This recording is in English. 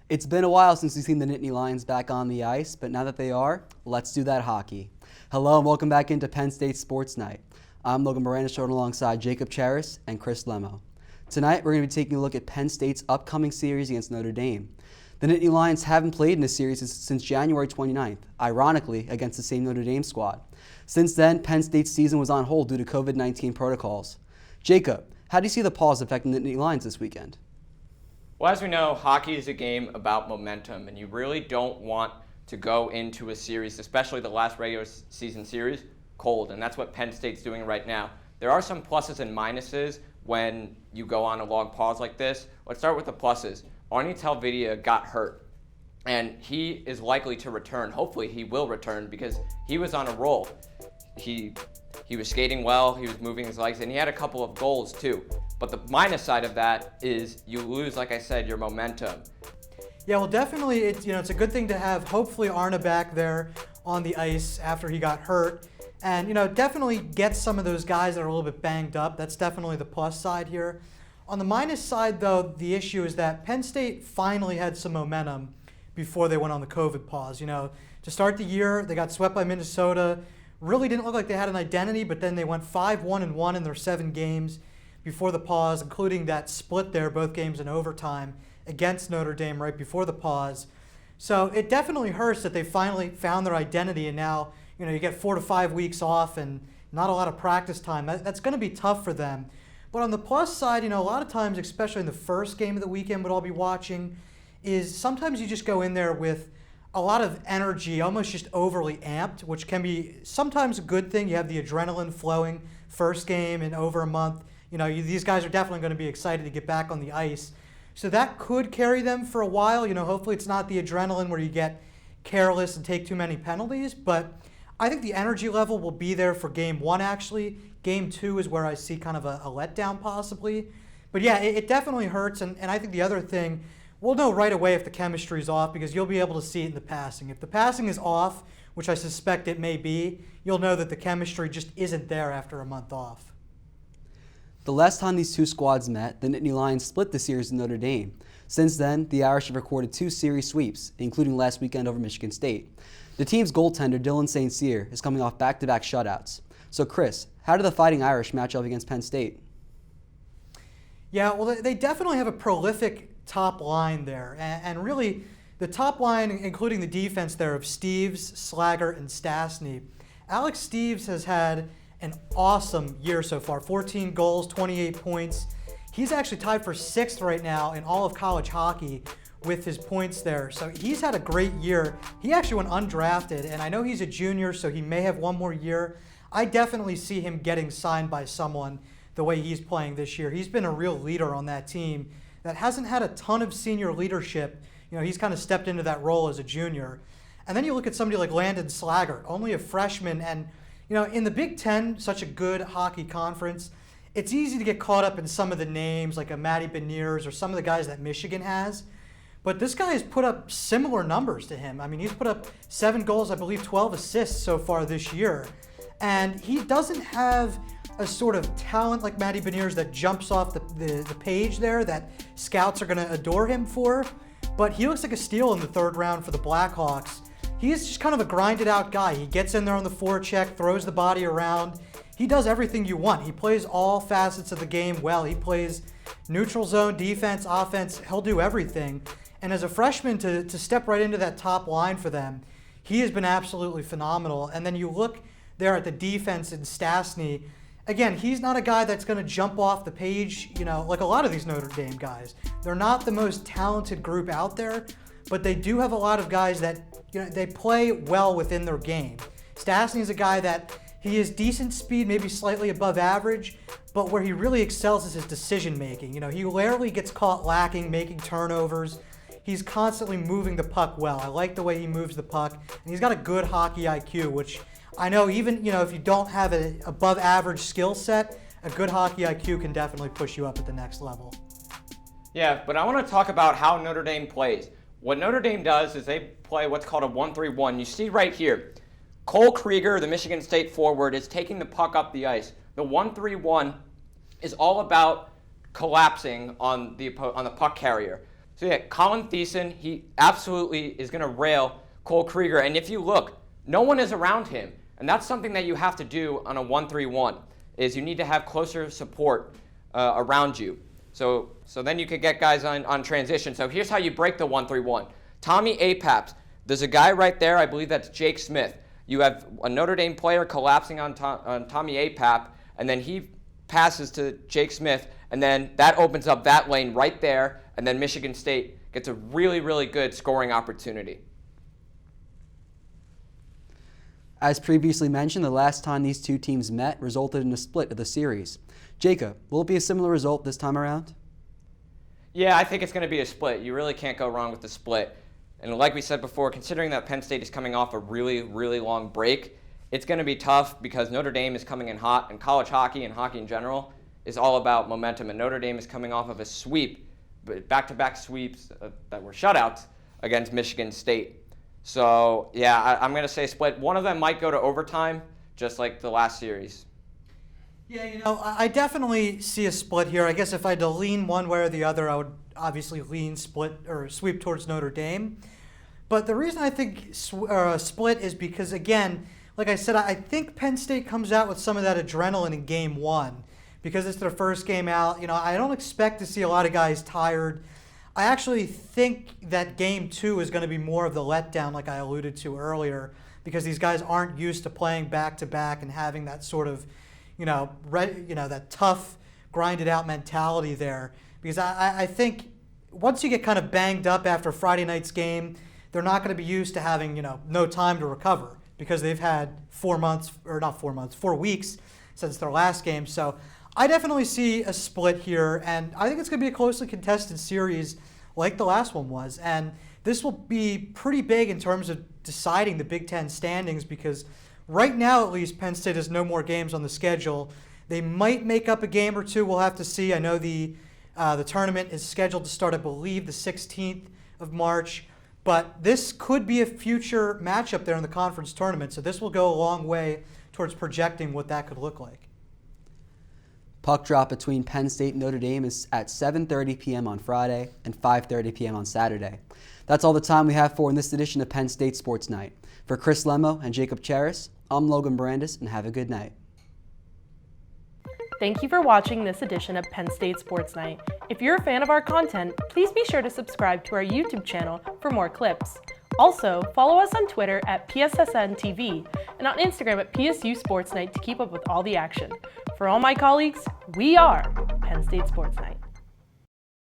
It's been a while since we've seen the Nittany Lions back on the ice, but now that they are, let's do that hockey. Hello and welcome back into Penn State Sports Night. I'm Logan Bourandas, joined alongside Jacob Cheris and Chris Lemmo. Tonight, we're going to be taking a look at Penn State's upcoming series against Notre Dame. The Nittany Lions haven't played in this series since January 29th, ironically against the same Notre Dame squad. Since then, Penn State's season was on hold due to COVID-19 protocols. Jacob, how do you see the pause affecting the Nittany Lions this weekend? Well, as we know, hockey is a game about momentum, and you really don't want to go into a series, especially the last regular season series, cold, and that's what Penn State's doing right now. There are some pluses and minuses when you go on a long pause like this. Let's start with the pluses. Arnie Telvidia got hurt, and he is likely to return. Hopefully he will return because he was on a roll. He was skating well, he was moving his legs, and he had a couple of goals too. But the minus side of that is you lose, like I said, your momentum. Yeah, well, definitely, it's a good thing to have hopefully Arna back there on the ice after he got hurt, and definitely get some of those guys that are a little bit banged up. That's definitely the plus side here. On the minus side, though, the issue is that Penn State finally had some momentum before they went on the COVID pause. To start the year, they got swept by Minnesota. Really didn't look like they had an identity, but then they went 5-1-1 in their 7 games before the pause, including that split there, both games in overtime against Notre Dame right before the pause. So it definitely hurts that they finally found their identity, and now you get 4 to 5 weeks off and not a lot of practice time. That's going to be tough for them. But on the plus side, a lot of times, especially in the first game of the weekend, what I'll be watching is sometimes you just go in there with a lot of energy, almost just overly amped, which can be sometimes a good thing. You have the adrenaline flowing first game in over a month. These guys are definitely going to be excited to get back on the ice. So that could carry them for a while. Hopefully it's not the adrenaline where you get careless and take too many penalties. But I think the energy level will be there for game 1, actually. Game 2 is where I see kind of a letdown possibly. But yeah, it definitely hurts. And I think the other thing, we'll know right away if the chemistry is off because you'll be able to see it in the passing. If the passing is off, which I suspect it may be, you'll know that the chemistry just isn't there after a month off. The last time these two squads met, the Nittany Lions split the series with Notre Dame. Since then, the Irish have recorded 2 series sweeps, including last weekend over Michigan State. The team's goaltender, Dylan St. Cyr, is coming off back-to-back shutouts. So Chris, how do the Fighting Irish match up against Penn State? Yeah, well, they definitely have a prolific top line there. And really, the top line, including the defense there of Steeves, Slaggert, and Stastny. Alex Steeves has had an awesome year so far. 14 goals, 28 points. He's actually tied for 6th right now in all of college hockey with his points there. So he's had a great year. He actually went undrafted, and I know he's a junior, so he may have one more year. I definitely see him getting signed by someone the way he's playing this year. He's been a real leader on that team that hasn't had a ton of senior leadership. He's kind of stepped into that role as a junior. And then you look at somebody like Landon Slaggert, only a freshman, and in the Big Ten, such a good hockey conference, it's easy to get caught up in some of the names like a Matty Beniers or some of the guys that Michigan has. But this guy has put up similar numbers to him. I mean, he's put up 7 goals, I believe 12 assists so far this year. And he doesn't have a sort of talent like Matty Beniers that jumps off the page there that scouts are going to adore him for. But he looks like a steal in the 3rd round for the Blackhawks. He is just kind of a grinded out guy. He gets in there on the forecheck, throws the body around. He does everything you want. He plays all facets of the game well. He plays neutral zone, defense, offense. He'll do everything. And as a freshman to step right into that top line for them, he has been absolutely phenomenal. And then you look there at the defense in Stastny. Again, he's not a guy that's going to jump off the page, like a lot of these Notre Dame guys. They're not the most talented group out there, but they do have a lot of guys that they play well within their game. Stastny is a guy that he has decent speed, maybe slightly above average, but where he really excels is his decision making. He rarely gets caught lacking, making turnovers. He's constantly moving the puck well. I like the way he moves the puck, and he's got a good hockey IQ, which I know even if you don't have an above average skill set, a good hockey IQ can definitely push you up at the next level. Yeah, but I want to talk about how Notre Dame plays. What Notre Dame does is they play what's called a 1-3-1. You see right here, Cole Krieger, the Michigan State forward, is taking the puck up the ice. The 1-3-1 is all about collapsing on the puck carrier. So yeah, Colin Thiessen, he absolutely is going to rail Cole Krieger. And if you look, no one is around him. And that's something that you have to do on a 1-3-1, is you need to have closer support around you. So then you could get guys on transition. So here's how you break the 1-3-1. Tommy Apaps, there's a guy right there, I believe that's Jake Smith. You have a Notre Dame player collapsing on Tommy Apap, and then he passes to Jake Smith, and then that opens up that lane right there, and then Michigan State gets a really, really good scoring opportunity. As previously mentioned, the last time these two teams met resulted in a split of the series. Jacob, will it be a similar result this time around? Yeah, I think it's going to be a split. You really can't go wrong with the split. And like we said before, considering that Penn State is coming off a really, really long break, it's going to be tough because Notre Dame is coming in hot, and college hockey and hockey in general is all about momentum. And Notre Dame is coming off of a sweep, back-to-back sweeps that were shutouts against Michigan State. So, yeah, I'm going to say split. One of them might go to overtime, just like the last series. Yeah, I definitely see a split here. I guess if I had to lean one way or the other, I would obviously lean split or sweep towards Notre Dame. But the reason I think split is because, again, like I said, I think Penn State comes out with some of that adrenaline in game one because it's their first game out. I don't expect to see a lot of guys tired. I actually think that game two is going to be more of the letdown, like I alluded to earlier, because these guys aren't used to playing back-to-back and having that sort of that tough, grinded-out mentality there. Because I think once you get kind of banged up after Friday night's game, they're not going to be used to having, no time to recover because they've had 4 weeks since their last game. So I definitely see a split here, and I think it's going to be a closely contested series like the last one was. And this will be pretty big in terms of deciding the Big Ten standings because right now, at least, Penn State has no more games on the schedule. They might make up a game or two. We'll have to see. I know the tournament is scheduled to start, I believe, the 16th of March. But this could be a future matchup there in the conference tournament. So this will go a long way towards projecting what that could look like. Puck drop between Penn State and Notre Dame is at 7:30 p.m. on Friday and 5:30 p.m. on Saturday. That's all the time we have for in this edition of Penn State Sports Night. For Chris Lemmo and Jacob Cheris, I'm Logan Bourandas, and have a good night. Thank you for watching this edition of Penn State Sports Night. If you're a fan of our content, please be sure to subscribe to our YouTube channel for more clips. Also, follow us on Twitter at PSSN TV and on Instagram at PSU Sports Night to keep up with all the action. For all my colleagues, we are Penn State Sports Night.